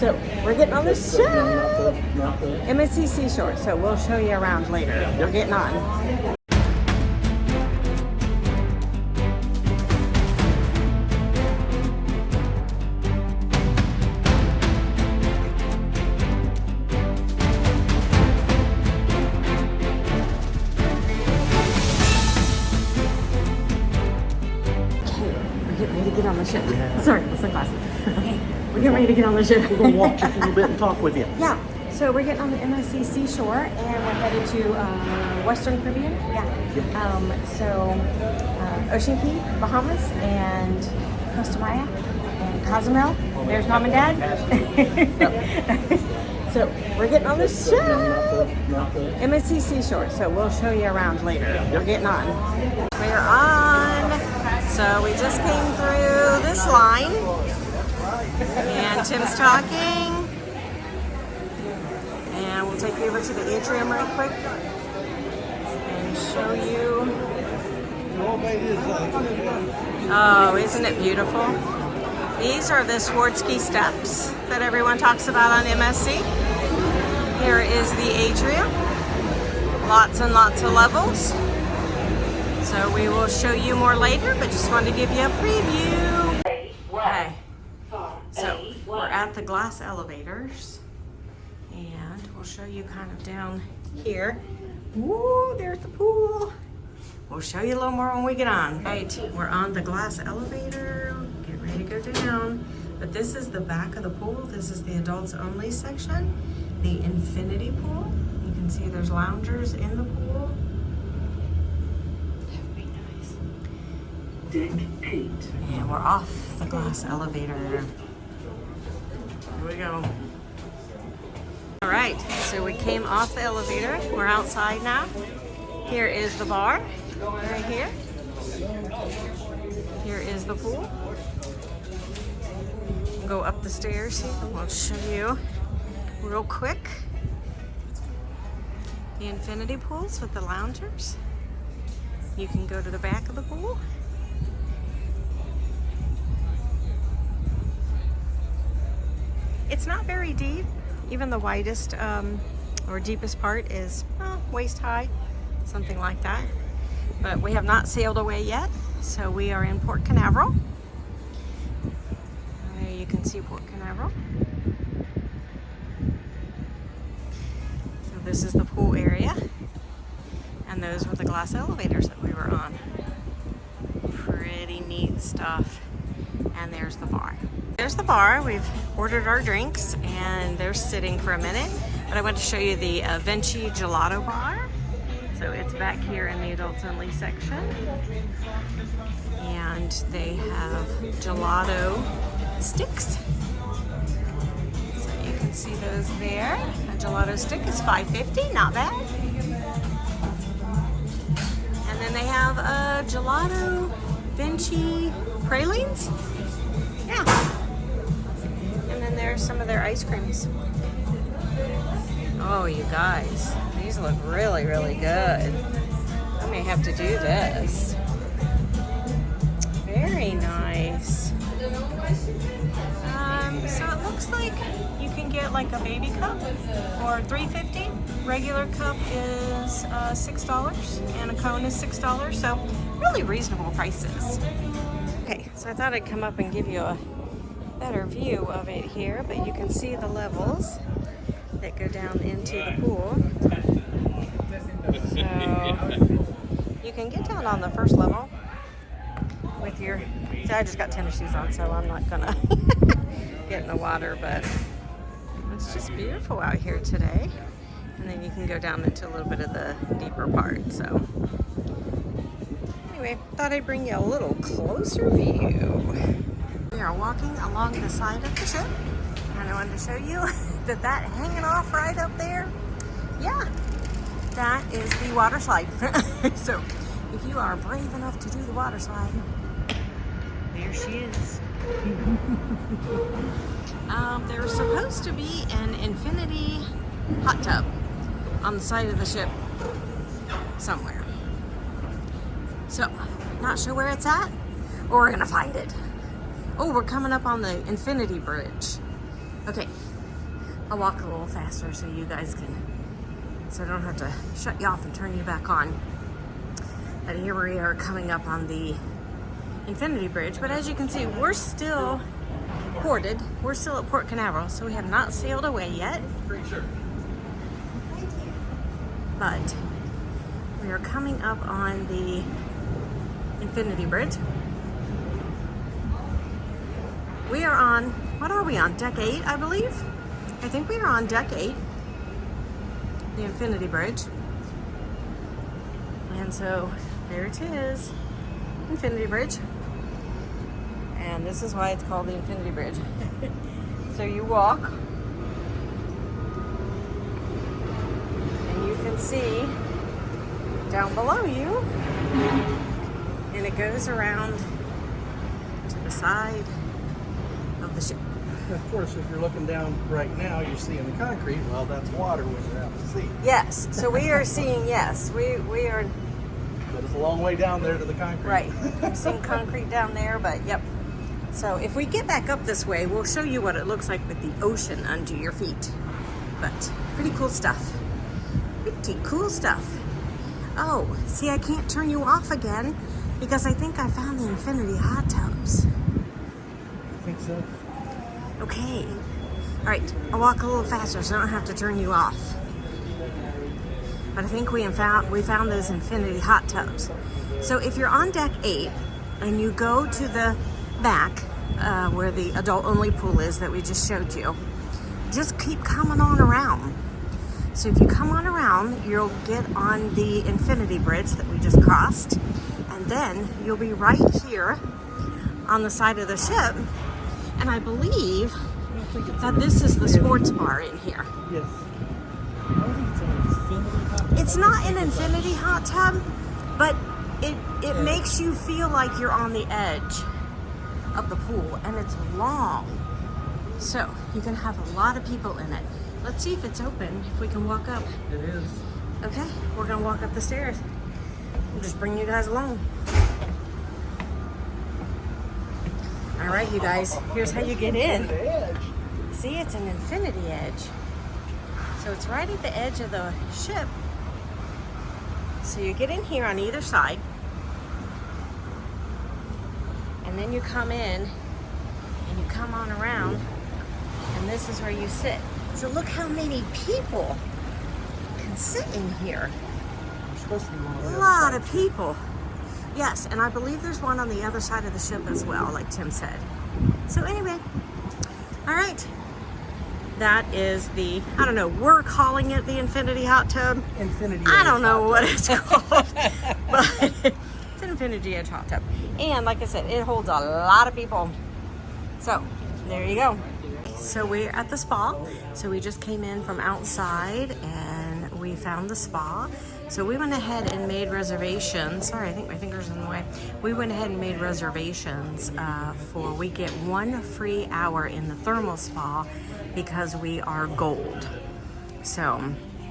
So we're getting on the ship. MSC Seashore. So we'll show you around later. We're getting on. Get on the ship. Yeah. Sorry, my sunglasses. Okay, we're getting ready to get on the ship. We're going to walk just a little bit and talk with you. Yeah, so we're getting on the MSC Seashore and we're headed to Western Caribbean. Yeah. Ocean Key, Bahamas, and Costa Maya, and Cozumel. There's Mom and Dad. So we're getting on the ship. MSC Seashore. So we'll show you around later. We're getting on. We're on. So we just came through this line, and Tim's talking, and we'll take you over to the atrium right quick and show you. Oh, isn't it beautiful? These are the Swarovski steps that everyone talks about on MSC. Here is the atrium, lots and lots of levels. So we will show you more later, but just wanted to give you a preview. Okay, so we're at the glass elevators, and we'll show you kind of down here. Woo, there's the pool. We'll show you a little more when we get on. Right, we're on the glass elevator. Get ready to go down. But this is the back of the pool. This is the adults only section, the infinity pool. You can see there's loungers in the pool. And we're off the glass elevator. Here we go. All right, so we came off the elevator. We're outside now. Here is the bar, right here. Here is the pool. We'll go up the stairs here. We'll show you real quick the infinity pools with the loungers. You can go to the back of the pool. It's not very deep. Even the widest or deepest part is waist high, something like that. But we have not sailed away yet, so we are in Port Canaveral. There you can see Port Canaveral. So this is the pool area, and those were the glass elevators that we were on. Pretty neat stuff. And there's the bar. There's the bar. We've ordered our drinks and they're sitting for a minute. But I want to show you the Vinci Gelato bar. So it's back here in the adults only section. And they have gelato sticks. So you can see those there. A gelato stick is $5.50, not bad. And then they have a gelato Vinci pralines. Yeah. And then there's some of their ice creams. Oh, you guys, these look really, really good. I may have to do this. Very nice. So it looks like you can get like a baby cup for $3.50. Regular cup is $6 and a cone is $6. So really reasonable prices. Okay, so I thought I'd come up and give you a better view of it here, but you can see the levels that go down into the pool. So you can get down on the first level with your, see, I just got tennis shoes on, so I'm not gonna get in the water, but it's just beautiful out here today. And then you can go down into a little bit of the deeper part, so. Anyway, thought I'd bring you a little closer view. We are walking along the side of the ship, and I wanted to show you that hanging off right up there, yeah, that is the water slide. So if you are brave enough to do the water slide, there she is. There's supposed to be an infinity hot tub on the side of the ship somewhere. So, not sure where it's at, but we're gonna find it. Oh, we're coming up on the Infinity Bridge. Okay, I'll walk a little faster so you guys can, so I don't have to shut you off and turn you back on. But here we are coming up on the Infinity Bridge, but as you can see, we're still ported. We're still at Port Canaveral, so we have not sailed away yet. Pretty sure. But we are coming up on the Infinity Bridge. We are on, what are we on? Deck 8, I believe? I think we are on deck 8, the Infinity Bridge. And so there it is, Infinity Bridge. And this is why it's called the Infinity Bridge. So you walk, and you can see down below you, and it goes around to the side of the ship. Of course, if you're looking down right now, you're seeing the concrete. Well, that's water when you're out to sea. Yes, so we are seeing, yes, we are. But it's a long way down there to the concrete. Right, we've seen concrete down there, but yep. So if we get back up this way, we'll show you what it looks like with the ocean under your feet. But pretty cool stuff. Pretty cool stuff. Oh, see, I can't turn you off again because I think I found the Infinity hot tubs. I think so. Okay. All right, I'll walk a little faster so I don't have to turn you off. But I think we found those Infinity hot tubs. So if you're on deck 8 and you go to the back where the adult-only pool is that we just showed you, just keep coming on around. So if you come on around, you'll get on the Infinity Bridge that we just crossed, and then you'll be right here on the side of the ship. And I believe that this is the sports bar in here. Yes. I don't think it's an Infinity hot tub. It's not an Infinity hot tub, but it makes you feel like you're on the edge of the pool, and it's long. So you can have a lot of people in it. Let's see if it's open, if we can walk up. It is. Okay, we're gonna walk up the stairs. We'll just bring you guys along. All right, you guys, here's how you get in. See, it's an infinity edge. So it's right at the edge of the ship. So you get in here on either side. And then you come in and you come on around, and this is where you sit. So look how many people can sit in here. A lot of people. Yes, and I believe there's one on the other side of the ship as well, like Tim said. So anyway, all right. That is the, I don't know, we're calling it the Infinity hot tub. Infinity I don't know hot what tub. it's called, but it's an Infinity Edge hot tub. And like I said, it holds a lot of people. So there you go. So we're at the spa. So we just came in from outside and we found the spa. So we went ahead and made reservations. Sorry, I think my finger's in the way. We went ahead and made reservations for, we get 1 free hour in the thermal spa because we are gold. So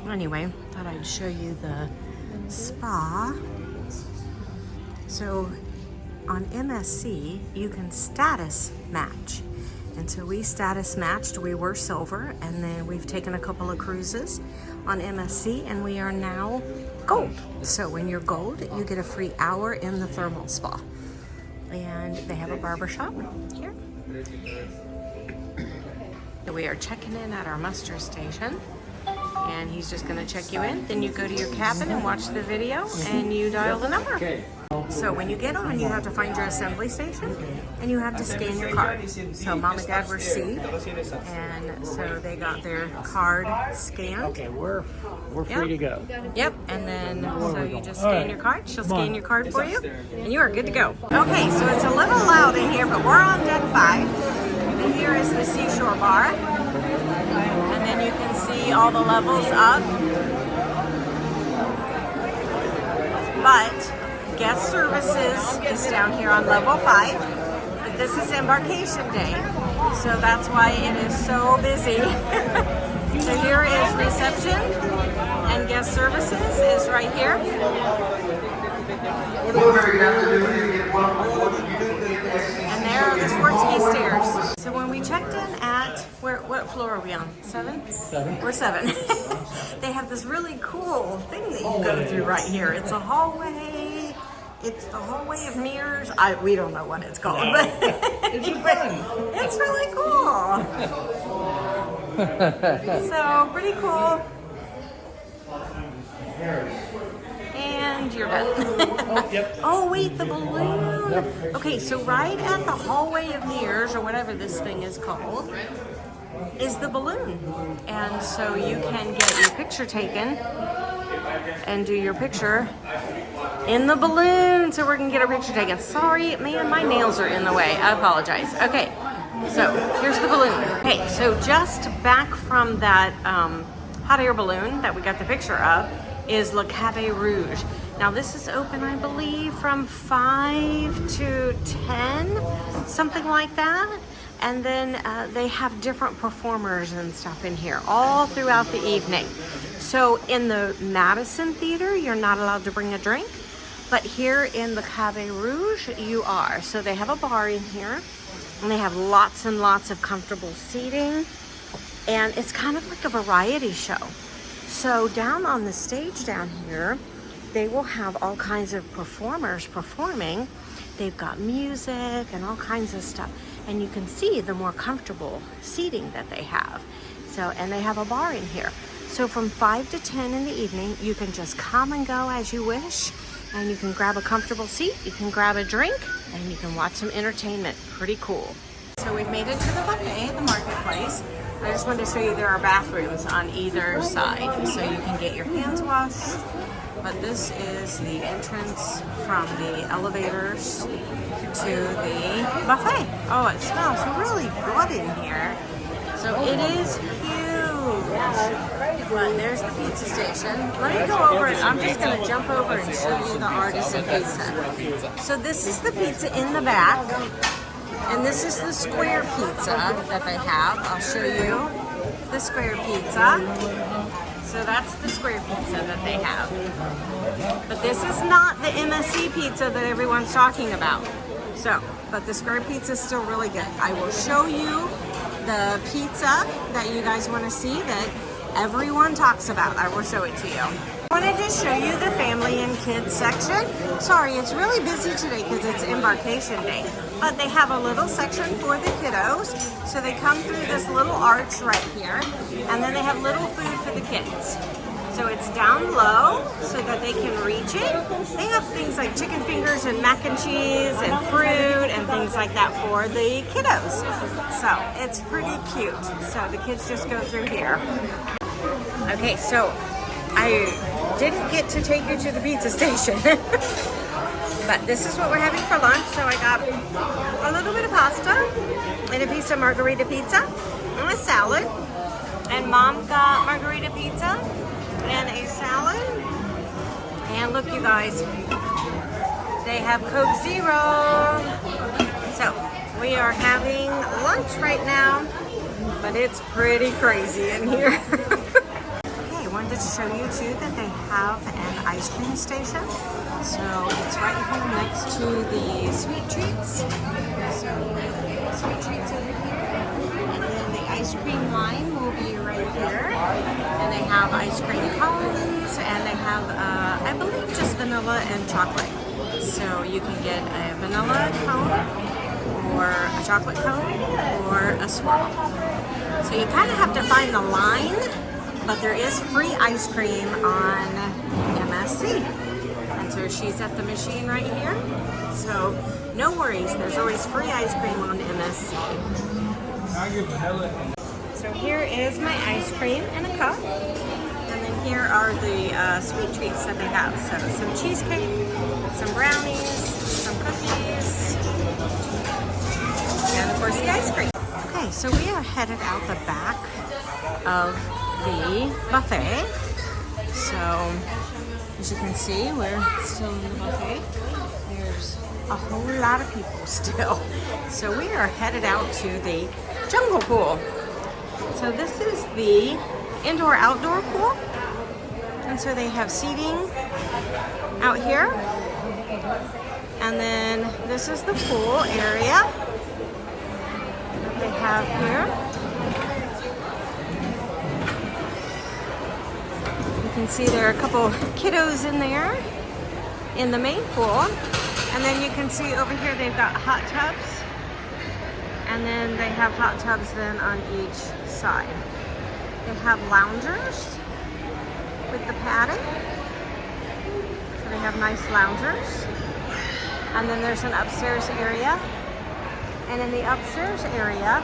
anyway, thought I'd show you the spa. So on MSC, you can status match. And so we status matched, we were silver, and then we've taken a couple of cruises on MSC, and we are now gold. So when you're gold, you get a free hour in the thermal spa. And they have a barbershop here. We are checking in at our muster station, and he's just gonna check you in. Then you go to your cabin and watch the video, and you dial the number. So when you get on, you have to find your assembly station, and you have to scan your card. So Mom and Dad were C, and so they got their card scanned. Okay, we're free to go. Yep, and then so you just scan your card. She'll scan your card for you, and you are good to go. Okay, so it's a little loud in here, but we're on deck 5, and here is the Seashore bar, and then you can see all the levels up. But guest services is down here on level 5, but this is embarkation day, so that's why it is so busy. So here is reception, and guest services is right here. And there the Swarovski stairs. So when we checked in at, what floor are we on? 7? 7. We're 7. They have this really cool thing that you go through right here. It's a hallway. It's the hallway of mirrors. We don't know what it's called, but It's fun. it's really cool. So pretty cool. And you're done. Yep. Oh wait, the balloon. Okay, so right at the hallway of mirrors, or whatever this thing is called, is the balloon. And so you can get your picture taken and do your picture in the balloon so we can get our picture taken. Sorry, man, my nails are in the way. I apologize. Okay, so here's the balloon. Okay, so just back from that hot air balloon that we got the picture of is Le Cabaret Rouge. Now this is open, I believe, from 5 to 10, something like that. And then they have different performers and stuff in here all throughout the evening. So in the Madison Theater, you're not allowed to bring a drink, but here in the Cabaret Rouge, you are. So they have a bar in here, and they have lots and lots of comfortable seating, and it's kind of like a variety show. So down on the stage down here, they will have all kinds of performers performing. They've got music and all kinds of stuff. And you can see the more comfortable seating that they have. So, and they have a bar in here. So from 5 to 10 in the evening, you can just come and go as you wish. And you can grab a comfortable seat, you can grab a drink, and you can watch some entertainment. Pretty cool. So we've made it to the buffet, the marketplace. I just wanted to show you there are bathrooms on either side, so you can get your hands washed. But this is the entrance from the elevators to the buffet. Oh, it smells really good in here. So it is huge. But there's the pizza station. Let me go over it. I'm just going to jump over and show you the artisan pizza. So this is the pizza in the back. And this is the square pizza that they have. I'll show you the square pizza. So that's the square pizza that they have. But this is not the MSC pizza that everyone's talking about. So, but the square pizza is still really good. I will show you the pizza that you guys want to see that everyone talks about. I will show it to you. I wanted to show you the family and kids section. Sorry, it's really busy today because it's embarkation day. But they have a little section for the kiddos. So they come through this little arch right here. And then they have little food for the kids. So it's down low so that they can reach it. They have things like chicken fingers and mac and cheese and fruit and things like that for the kiddos. So it's pretty cute. So the kids just go through here. Okay, so I didn't get to take you to the pizza station. But this is what we're having for lunch. So I got a little bit of pasta and a piece of margarita pizza and a salad. And Mom got margarita pizza and a salad. And look, you guys, they have Coke Zero. So we are having lunch right now, but it's pretty crazy in here. Okay, I wanted to show you too that they have an ice cream station. So it's right here next to the sweet treats. So sweet treats over here. And then the ice cream line will be right here. And they have ice cream cones, and they have, I believe, just vanilla and chocolate. So you can get a vanilla cone, or a chocolate cone, or a swirl. So you kind of have to find the line, but there is free ice cream on MSC. And so she's at the machine right here. So no worries, there's always free ice cream on MSC. So here is my ice cream in a cup. And then here are the sweet treats that they have. So some cheesecake, some brownies, some cookies, and of course the ice cream. Okay, so we are headed out the back of the buffet. So as you can see, we're still in the buffet. There's a whole lot of people still. So we are headed out to the jungle pool. So this is the indoor-outdoor pool. And so they have seating out here. And then this is the pool area. they have here. You can see there are a couple kiddos in there in the main pool. And then you can see over here they've got hot tubs. And then they have hot tubs then on each side. They have loungers with the padding. So they have nice loungers. And then there's an upstairs area. And in the upstairs area,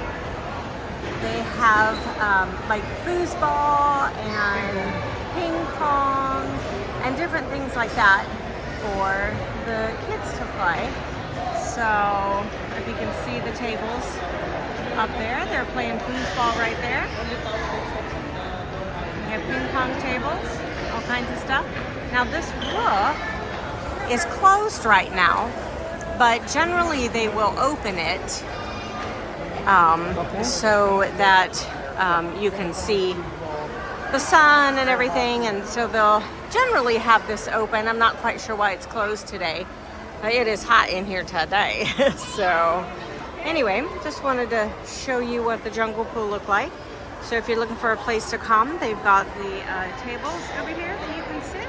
they have like foosball and ping pong and different things like that for the kids to play. So if you can see the tables up there, they're playing foosball right there. They have ping pong tables, all kinds of stuff. Now this roof is closed right now, but generally they will open it so that you can see the sun and everything, and so they'll generally have this open. I'm not quite sure why it's closed today, but it is hot in here today. So anyway, just wanted to show you what the jungle pool looked like. So if you're looking for a place to come, they've got the tables over here that you can sit,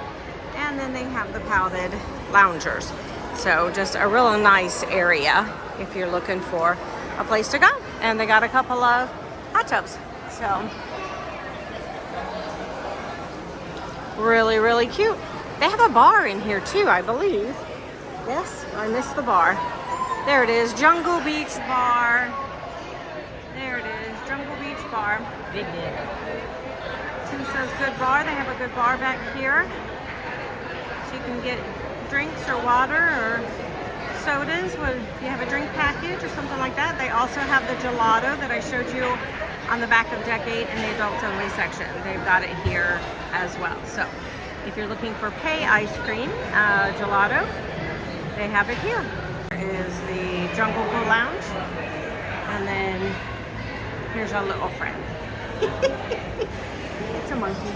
and then they have the padded loungers. So just a real nice area if you're looking for a place to go. And they got a couple of hot tubs. So really, really cute. They have a bar in here too, I believe. Yes, I missed the bar. There it is, Jungle Beach Bar. There it is, Jungle Beach Bar. Big deal. So it says good bar. They have a good bar back here. So you can get drinks or water or sodas if you have a drink package or something like that. They also have the gelato that I showed you on the back of deck 8 in the adults only section. They've got it here as well. So if you're looking for pay ice cream, gelato, they have it here. Here is the Jungle Pool Lounge. And then here's our little friend. It's a monkey.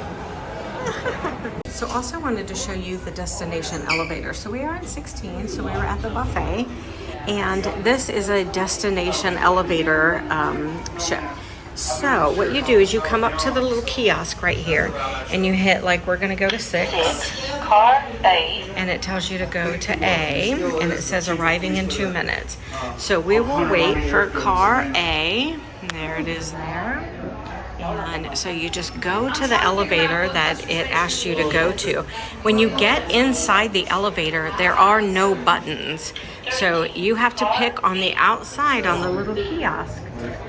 So also wanted to show you the destination elevator. So we are in 16, so we were at the buffet, and this is a destination elevator ship. So what you do is you come up to the little kiosk right here, and you hit, like, we're gonna go to 6. Car A. And it tells you to go to A, and it says arriving in 2 minutes. So we will wait for car A. There it is there. And so you just go to the elevator that it asks you to go to. When you get inside the elevator, there are no buttons. So you have to pick on the outside on the little kiosk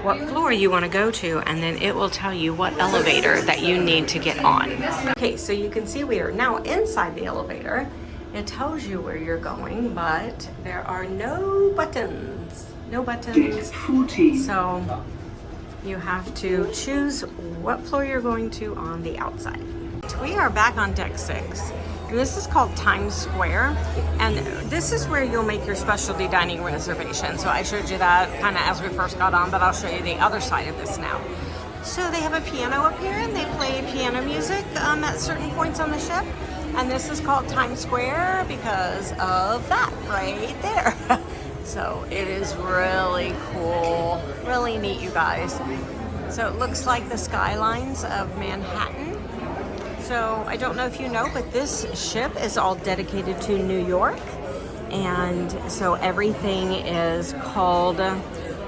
what floor you want to go to, and then it will tell you what elevator that you need to get on. Okay, so you can see we are now inside the elevator. It tells you where you're going, but there are no buttons. No buttons. So you have to choose what floor you're going to on the outside. We are back on deck 6. And this is called Times Square, and this is where you'll make your specialty dining reservation. So I showed you that kind of as we first got on, but I'll show you the other side of this now. So they have a piano up here, and they play piano music at certain points on the ship. And this is called Times Square because of that right there. So it is really cool, really neat, you guys. So it looks like the skylines of Manhattan. So I don't know if you know, but this ship is all dedicated to New York. And so everything is called,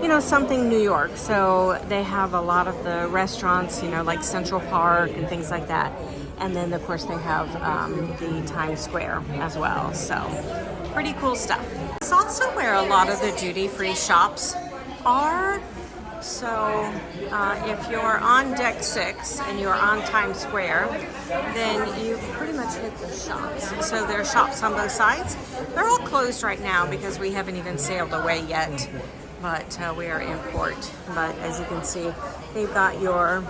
you know, something New York. So they have a lot of the restaurants, you know, like Central Park and things like that. And then of course they have the Times Square as well. So pretty cool stuff. It's also where a lot of the duty-free shops are. So if you're on deck 6 and you're on Times Square, then you pretty much hit the shops. So there are shops on both sides. They're all closed right now because we haven't even sailed away yet, but we are in port. But as you can see, they've got your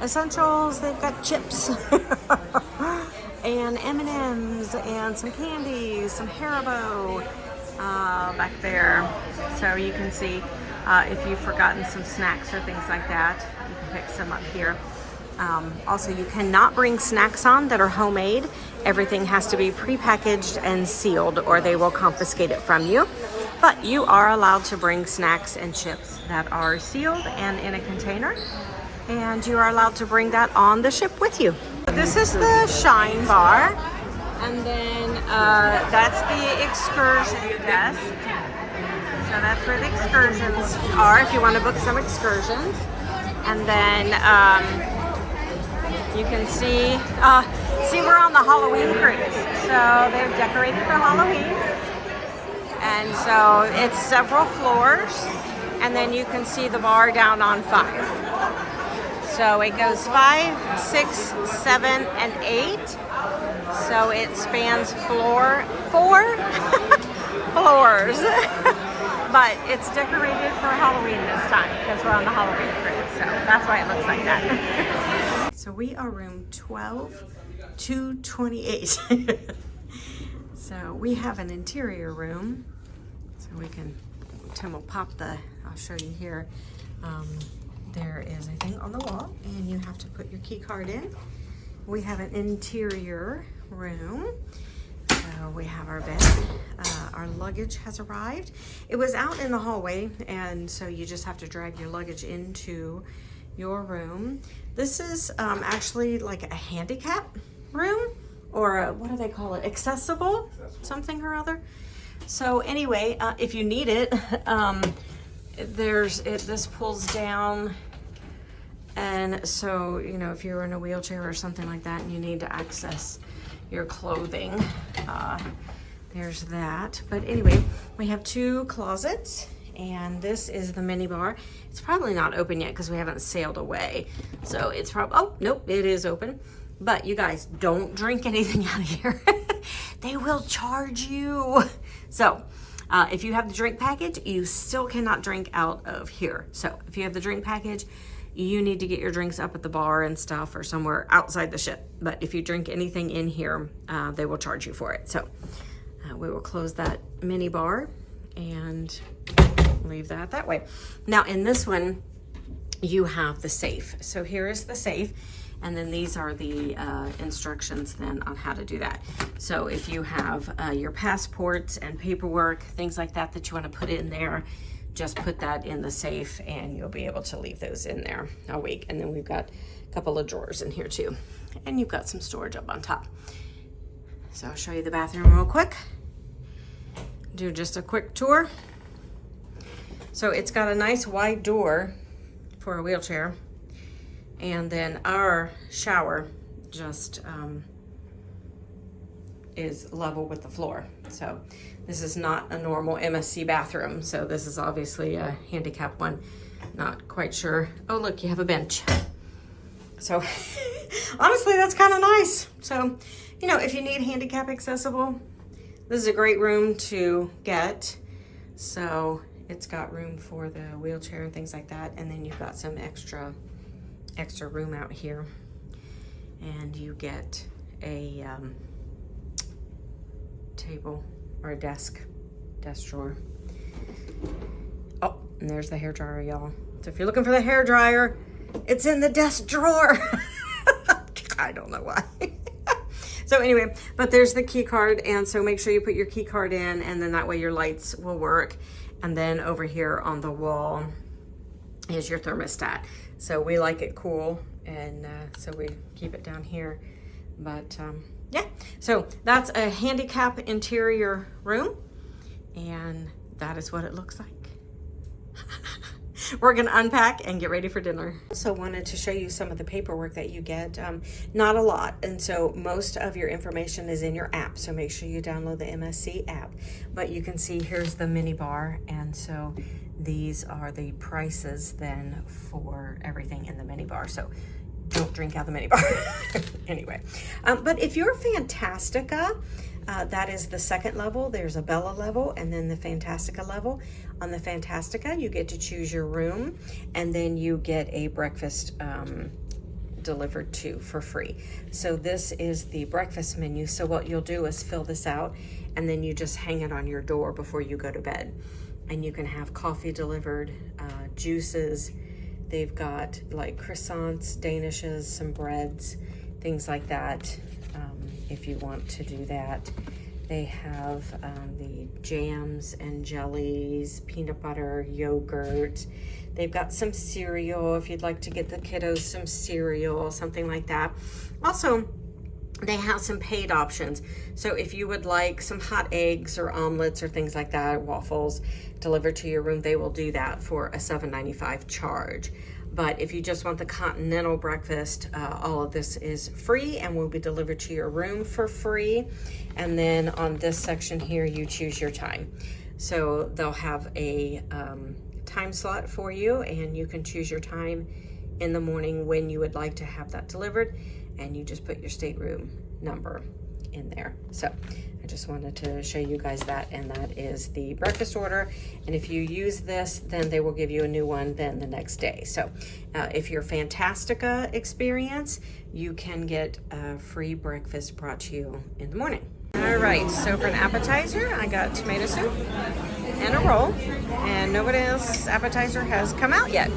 essentials. They've got chips and M&Ms and some candies, some Haribo back there. So you can see if you've forgotten some snacks or things like that, you can pick some up here. Also, you cannot bring snacks on that are homemade. Everything has to be prepackaged and sealed, or they will confiscate it from you. But you are allowed to bring snacks and chips that are sealed and in a container. And you are allowed to bring that on the ship with you. This is the Shine Bar. And then that's the excursion desk. So that's where the excursions are if you want to book some excursions. And then you can see we're on the Halloween cruise. So they've decorated for Halloween. And so it's several floors. And then you can see the bar down on 5. So it goes 5, 6, 7, and 8. So it spans 4 floors. But it's decorated for Halloween this time because we're on the Halloween cruise. So that's why it looks like that. So we are room 12-28. So we have an interior room. So we can, Tim will pop I'll show you here. There is a thing on the wall and you have to put your key card in. We have an interior room. So we have our bed. Our luggage has arrived. It was out in the hallway, and so you just have to drag your luggage into your room. This is actually like a handicap room, or what do they call it? Accessible, something or other. So anyway, if you need it, this pulls down. And so, you know, if you're in a wheelchair or something like that and you need to access your clothing, there's that. But anyway, we have 2 closets, and this is the mini bar. It's probably not open yet because we haven't sailed away. So it's probably, oh, nope, it is open. But you guys, don't drink anything out of here. They will charge you. So if you have the drink package, you still cannot drink out of here. So if you have the drink package, you need to get your drinks up at the bar and stuff or somewhere outside the ship. But if you drink anything in here, they will charge you for it. So we will close that mini bar and leave that way. Now in this one, you have the safe. So here is the safe. And then these are the instructions then on how to do that. So if you have your passports and paperwork, things like that you want to put in there, just put that in the safe and you'll be able to leave those in there a week. And then we've got a couple of drawers in here too. And you've got some storage up on top. So I'll show you the bathroom real quick. Do just a quick tour. So it's got a nice wide door for a wheelchair. And then our shower just is level with the floor. So this is not a normal MSC bathroom. So this is obviously a handicap one. Not quite sure. Oh, look, you have a bench. So honestly, that's kind of nice. So, you know, if you need handicap accessible, this is a great room to get. So it's got room for the wheelchair and things like that. And then you've got some extra room out here. And you get a table or a desk drawer. Oh, and there's the hair dryer, y'all. So if you're looking for the hair dryer, it's in the desk drawer. I don't know why. So anyway, but there's the key card, and so make sure you put your key card in, and then that way your lights will work. And then over here on the wall is your thermostat. So we like it cool, and so we keep it down here. But yeah, so that's a handicap interior room, and that is what it looks like. We're gonna unpack and get ready for dinner. Also wanted to show you some of the paperwork that you get. Not a lot, and so most of your information is in your app, so make sure you download the MSC app. But you can see here's the mini bar, and so these are the prices then for everything in the mini bar. So don't drink out the mini bar. Anyway, but if you're Fantastica, that is the second level. There's a Bella level and then the Fantastica level. On the Fantastica, you get to choose your room, and then you get a breakfast delivered to for free. So this is the breakfast menu. So what you'll do is fill this out, and then you just hang it on your door before you go to bed. And you can have coffee delivered, juices. They've got like croissants, danishes, some breads, things like that. If you want to do that, They have the jams and jellies, peanut butter, yogurt. They've got some cereal if you'd like to get the kiddos some cereal, something like that. Also, they have some paid options. So if you would like some hot eggs or omelets or things like that, waffles delivered to your room, they will do that for a $7.95 charge. But if you just want the continental breakfast, all of this is free and will be delivered to your room for free. And then on this section here, you choose your time. So they'll have a time slot for you, and you can choose your time in the morning when you would like to have that delivered, and you just put your stateroom number in there. So I just wanted to show you guys that, and that is the breakfast order. And if you use this, then they will give you a new one then the next day. So if your Fantastica experience, you can get a free breakfast brought to you in the morning. All right, so for an appetizer, I got tomato soup and a roll, and nobody else's appetizer has come out yet.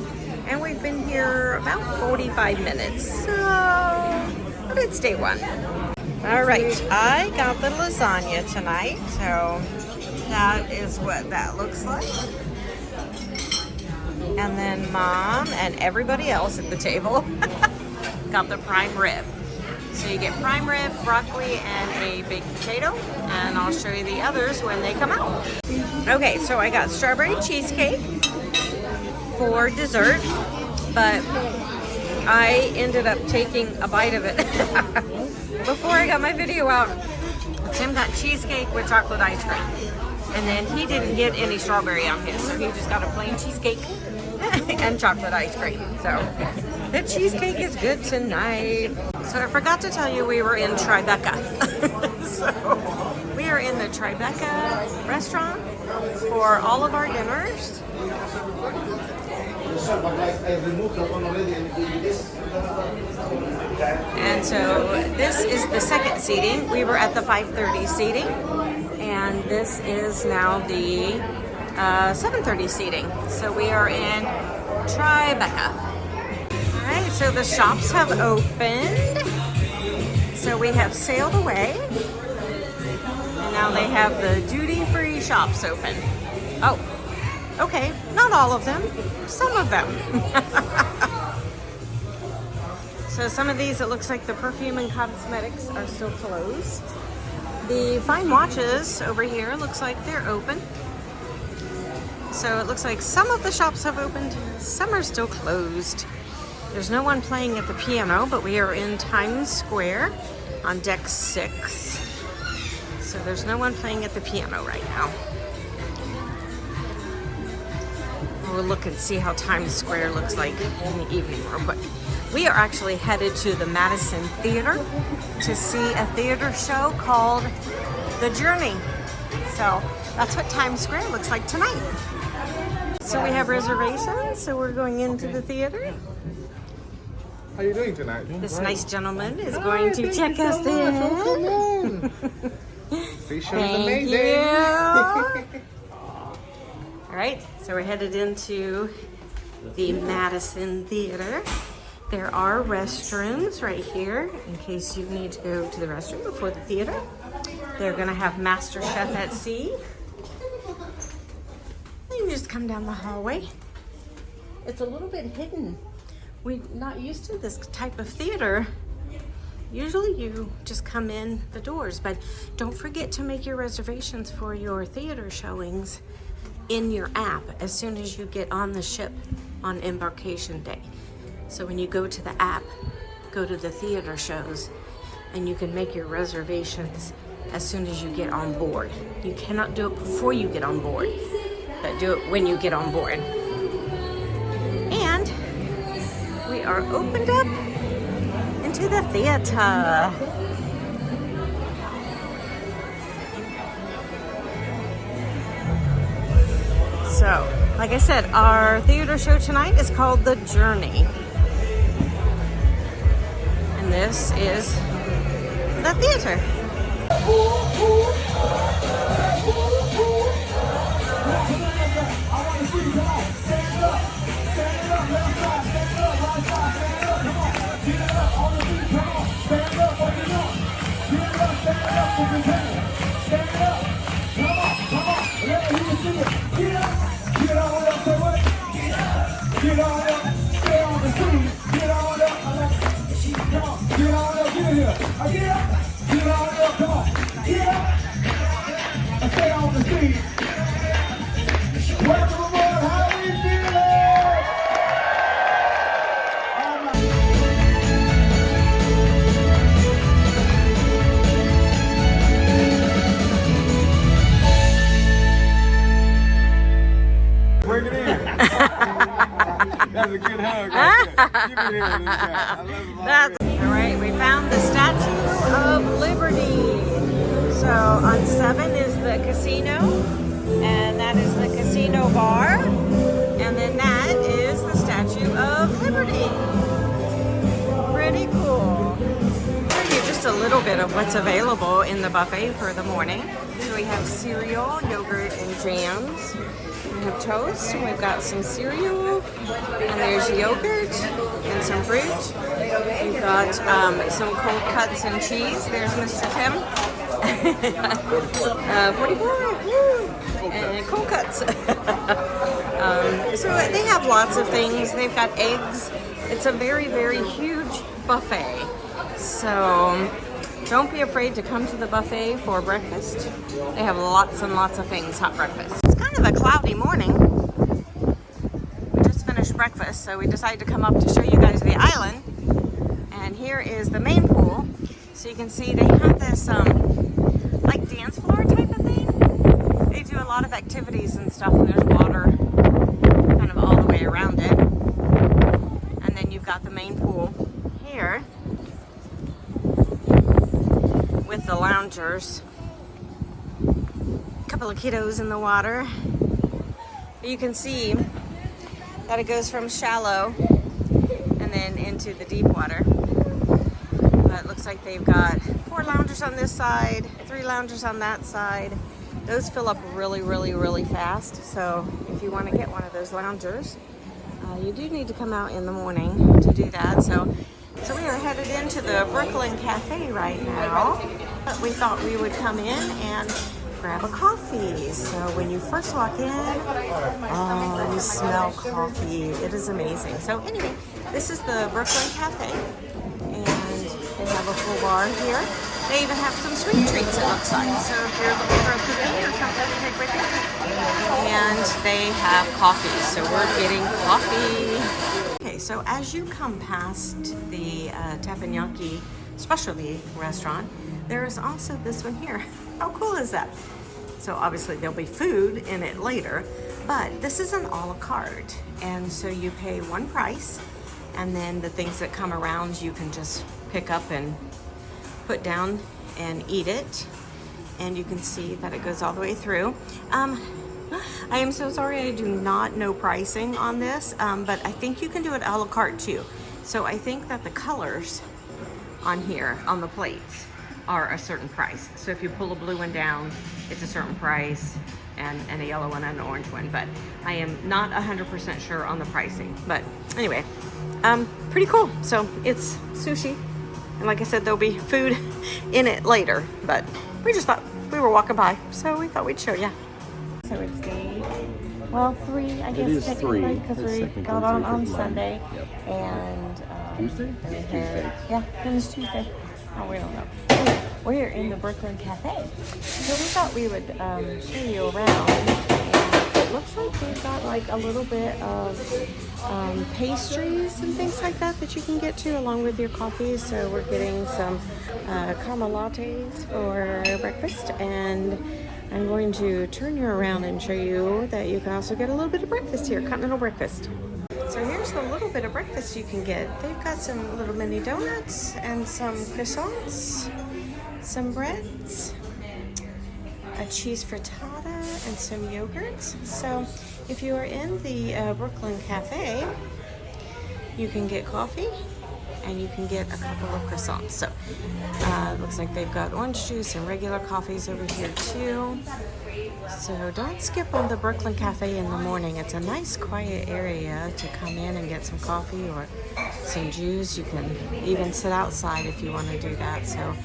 And we've been here about 45 minutes, so it's day one. All right, I got the lasagna tonight, so that is what that looks like. And then Mom and everybody else at the table got the prime rib. So you get prime rib, broccoli, and a baked potato, and I'll show you the others when they come out. Okay, so I got strawberry cheesecake for dessert, but I ended up taking a bite of it before I got my video out. Tim got cheesecake with chocolate ice cream, and then he didn't get any strawberry on his, so he just got a plain cheesecake and chocolate ice cream. So the cheesecake is good tonight. So I forgot to tell you we were in Tribeca. So we are in the Tribeca restaurant for all of our dinners. And so this is the second seating. We were at the 5:30 seating, and this is now the 7:30 seating. So we are in Tribeca. All right, so the shops have opened. So we have sailed away, and now they have the duty-free shops open. Oh, okay, not all of them, some of them. So some of these, it looks like the perfume and cosmetics are still closed. The fine watches over here looks like they're open. So it looks like some of the shops have opened, some are still closed. There's no one playing at the piano, but we are in Times Square on deck 6. So there's no one playing at the piano right now. We'll look and see how Times Square looks like in the evening real quick. We are actually headed to the Madison Theater to see a theater show called The Journey. So that's what Times Square looks like tonight. So we have reservations, so we're going into the theater. How are you doing tonight? This nice gentleman is going to check us in. Seashore is Thank amazing. you. All right, so we're headed into the Madison Theater. There are restrooms right here in case you need to go to the restroom before the theater. They're gonna have Master Chef at Sea. You can just come down the hallway. It's a little bit hidden. We're not used to this type of theater. Usually you just come in the doors, but don't forget to make your reservations for your theater showings in your app as soon as you get on the ship on embarkation day. So when you go to the app, go to the theater shows, and you can make your reservations as soon as you get on board. You cannot do it before you get on board, but do it when you get on board. And we are opened up into the theater. So, like I said, our theater show tonight is called The Journey. And this is the theater. Keep it here. I love it. That's all right. We found the Statue of Liberty. So on 7 is the casino, and that is the casino bar, and then that is the Statue of Liberty. Pretty cool. I'll show you just a little bit of what's available in the buffet for the morning. So we have cereal, yogurt, and jams. We have toast, and we've got some cereal, and there's yogurt and some fruit. We've got some cold cuts and cheese. There's Mr. Tim. 44. Woo! And cold cuts. So they have lots of things. They've got eggs. It's a very, very huge buffet. So don't be afraid to come to the buffet for breakfast. They have lots and lots of things, hot breakfast. It's kind of a cloudy morning. We just finished breakfast, so we decided to come up to show you guys the island. And here is the main pool. So you can see they have this like dance floor type of thing. They do a lot of activities and stuff, and there's water kind of all the way around it. And then you've got the main pool here with the loungers. A couple of kiddos in the water. You can see that it goes from shallow and then into the deep water. It looks like they've got 4 loungers on this side, 3 loungers on that side. Those fill up really, really, really fast. So if you want to get one of those loungers, you do need to come out in the morning to do that. So we are headed into the Brooklyn Café right now. But we thought we would come in and grab a coffee. So when you first walk in, oh, you smell coffee. It is amazing. So anyway, this is the Brooklyn Café. They have a full bar here. They even have some sweet treats, it looks like. So if you're looking for a cookie or something to take with you. And they have coffee, so we're getting coffee. Okay, so as you come past the teppanyaki specialty restaurant, there is also this one here. How cool is that? So obviously there'll be food in it later, but this is an a la carte. And so you pay one price, and then the things that come around you can just pick up and put down and eat it. And you can see that it goes all the way through. I am so sorry, I do not know pricing on this, but I think you can do it a la carte too. So I think that the colors on here, on the plates, are a certain price. So if you pull a blue one down, it's a certain price, and a yellow one and an orange one. But I am not 100% sure on the pricing. But anyway, pretty cool. So it's sushi. And like I said, there'll be food in it later. But we just thought, we were walking by, so we thought we'd show you. So it's day, well, 3, I guess, technically, because we got on Sunday. Yep. And Tuesday? It's Tuesday. Yeah, it was Tuesday. Oh, we don't know. Anyway, we're in the Brooklyn Café. So we thought we would show you around. And it looks like they've got like a little bit of pastries and things like that that you can get to along with your coffee. So we're getting some caramel lattes for breakfast, and I'm going to turn you around and show you that you can also get a little bit of breakfast here, continental breakfast. So here's the little bit of breakfast you can get. They've got some little mini donuts and some croissants, some breads, a cheese frittata, and some yogurts. So if you are in the Brooklyn Café, you can get coffee and you can get a couple of croissants. So it looks like they've got orange juice and regular coffees over here too. So don't skip on the Brooklyn Café in the morning. It's a nice quiet area to come in and get some coffee or some juice. You can even sit outside if you want to do that. So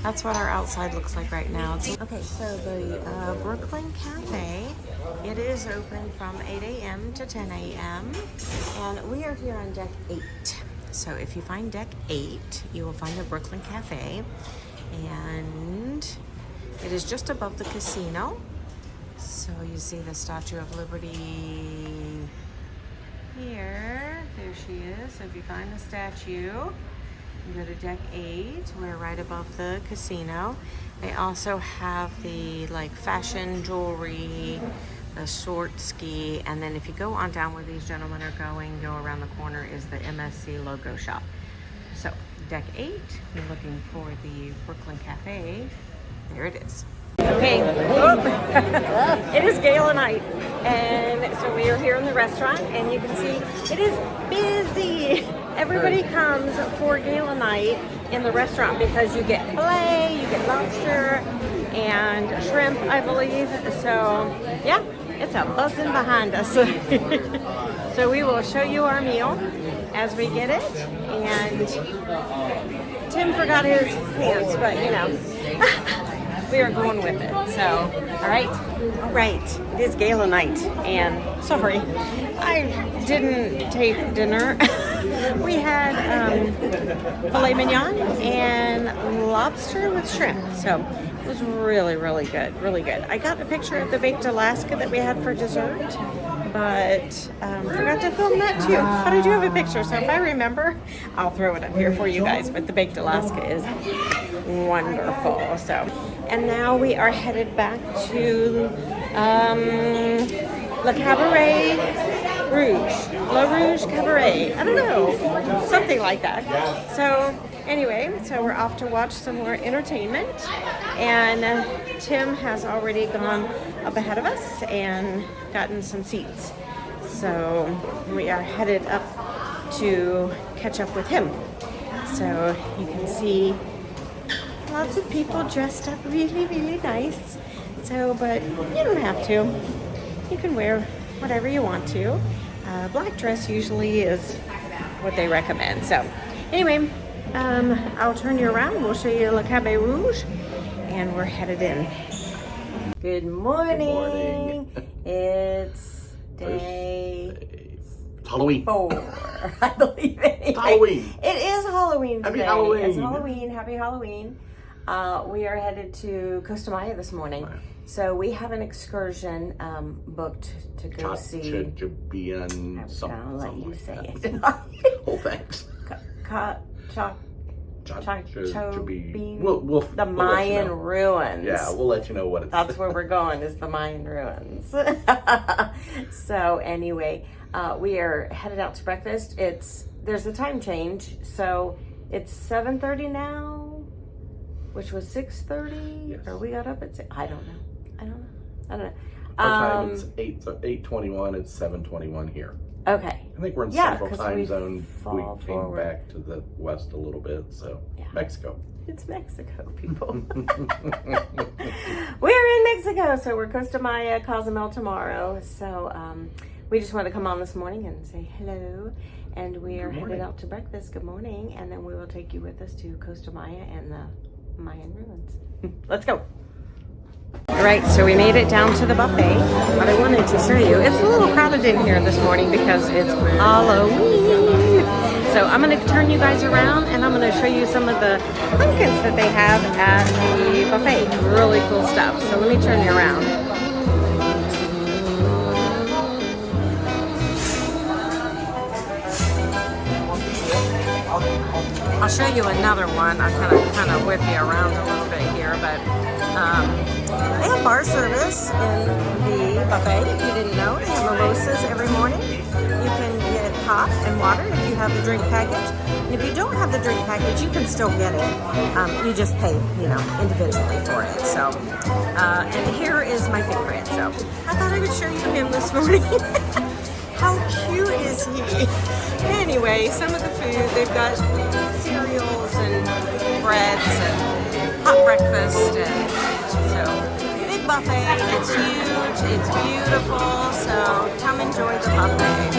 that's what our outside looks like right now. Okay, so the Brooklyn Café, it is open from 8 a.m. to 10 a.m. and we are here on deck 8. So if you find deck 8, you will find the Brooklyn Café, and it is just above the casino. So you see the Statue of Liberty here. There she is. So if you find the statue, you go to deck 8. We're right above the casino. They also have the like fashion jewelry a short ski, and then if you go on down where these gentlemen are going, go around the corner is the MSC logo shop. So deck 8, you're looking for the Brooklyn Café. There it is. Okay, it is gala night, and so we are here in the restaurant, and you can see it is busy. Everybody comes for gala night in the restaurant because you get filet, you get lobster, and shrimp, I believe. So yeah, it's a buzzing behind us. So we will show you our meal as we get it. And Tim forgot his pants, but you know, we are going with it. So, all right, it is gala night, and sorry, I didn't take dinner. We had filet mignon and lobster with shrimp, so it was really, really good, really good. I got a picture of the baked Alaska that we had for dessert, but forgot to film that too. But I do have a picture, so if I remember, I'll throw it up here for you guys. But the baked Alaska is wonderful. So, and now we are headed back to Le Cabaret Rouge. La Rouge Cabaret. I don't know. Something like that. So anyway, so we're off to watch some more entertainment. And Tim has already gone up ahead of us and gotten some seats. So we are headed up to catch up with him. So you can see lots of people dressed up really, really nice. So, but you don't have to. You can wear whatever you want to. Black dress usually is what they recommend. So anyway, I'll turn you around. We'll show you Le Cabaret Rouge, and we're headed in. Good morning. It's day Halloween. 4, I believe. Anyway. Halloween. It is Halloween today. Happy Halloween. It's Halloween. Happy Halloween. We are headed to Costa Maya this morning. Wow. So we have an excursion booked to go see. To be on something. I'll let you say it. Oh, thanks. We'll the Mayan let you know. ruins. Yeah, we'll let you know what it's. That's where we're going, is the Mayan ruins. So anyway, we are headed out to breakfast. There's a time change, so it's 7:30 now, which was 6:30. Yes. Or we got up at 6. I don't know. Our time is 8:21. It's 7:21 here. Okay. I think we're in Yeah, Central 'cause Time we Zone. We fall came forward. back to the west a little bit, so Yeah. Mexico. It's Mexico, people. We're in Mexico, so we're Costa Maya, Cozumel tomorrow. So we just wanted to come on this morning and say hello. And we are headed out to breakfast. Good morning. And then we will take you with us to Costa Maya and the Mayan ruins. Let's go. All right, so we made it down to the buffet, but I wanted to show you, it's a little crowded in here this morning because it's Halloween. So I'm going to turn you guys around, and I'm going to show you some of the pumpkins that they have at the buffet. Really cool stuff. So let me turn you around. I'll show you another one. I kind of whip you around a little bit here, but they have bar service in the buffet. If you didn't know, they have mimosas every morning. You can get hot and water if you have the drink package. And if you don't have the drink package, you can still get it. You just pay, individually for it. So, and here is my favorite. So I thought I would show you him this morning. How cute is he? Anyway, some of the food, they've got cereals and breads and hot breakfast, and so big buffet. It's huge, it's beautiful, so come enjoy the buffet.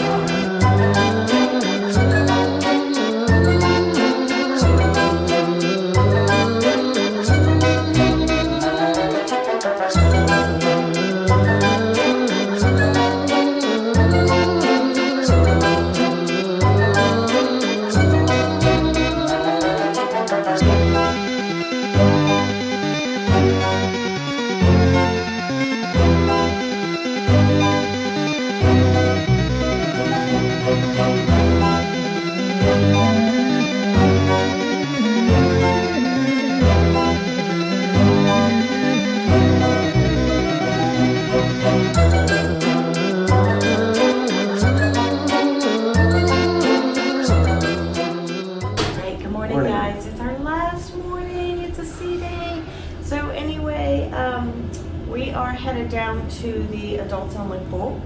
are headed down to the adults only pool.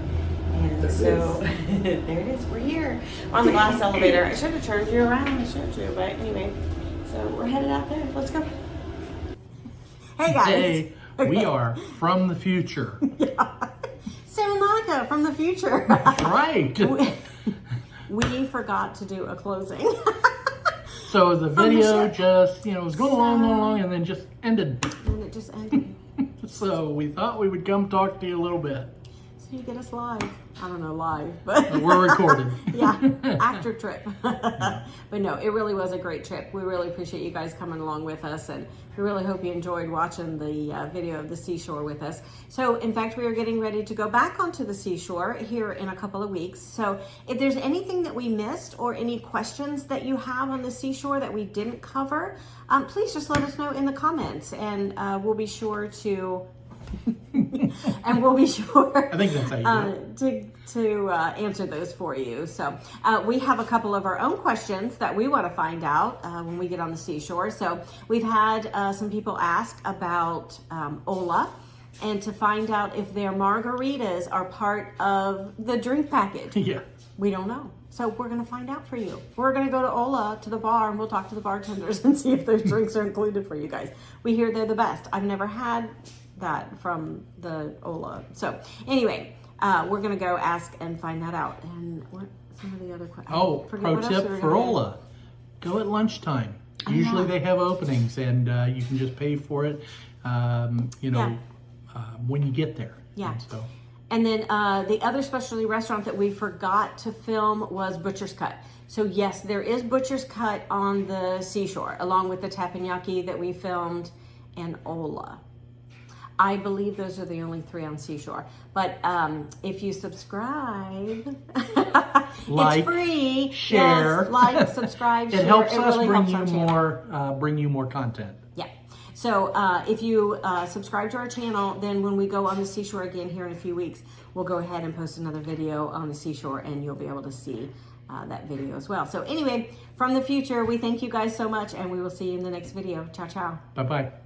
And There it so, there it is, we're here. We're on the glass elevator. I should have turned you around and showed you, but anyway. So we're headed out there. Let's go. Hey guys. Today, we are from the future. Yeah. Sam and Monica from the future. That's right. We forgot to do a closing. So the the video ship. just, was going along, and then just ended. And it just ended. So we thought we would come talk to you a little bit. So you get us live. I don't know live, but We're recorded. yeah, after trip. But no, it really was a great trip. We really appreciate you guys coming along with us, and we really hope you enjoyed watching the video of the seashore with us. So in fact, we are getting ready to go back onto the seashore here in a couple of weeks. So if there's anything that we missed or any questions that you have on the seashore that we didn't cover, please just let us know in the comments, and we'll be sure to and we'll be sure I think that's how you do it. to answer those for you. So we have a couple of our own questions that we want to find out when we get on the seashore. So we've had some people ask about Ola, and to find out if their margaritas are part of the drink package. Yeah. We don't know. So we're going to find out for you. We're going to go to Ola, to the bar, and we'll talk to the bartenders and see if those drinks are included for you guys. We hear they're the best. I've never had that from the Ola. So anyway, we're going to go ask and find that out. And what some of the other questions? Oh, pro tip for Ola. Go at lunchtime. Usually they have openings, and you can just pay for it, when you get there. Yeah. And And then the other specialty restaurant that we forgot to film was Butcher's Cut. So yes, there is Butcher's Cut on the seashore, along with the teppanyaki that we filmed and Ola. I believe those are the only 3 on seashore. But if you subscribe, like, it's free. share. Yes, like, subscribe, share. it helps It us really bring helps our you channel. bring you more content. Yeah. So if you subscribe to our channel, then when we go on the seashore again here in a few weeks, we'll go ahead and post another video on the seashore, and you'll be able to see that video as well. So anyway, from the future, we thank you guys so much, and we will see you in the next video. Ciao, ciao. Bye-bye.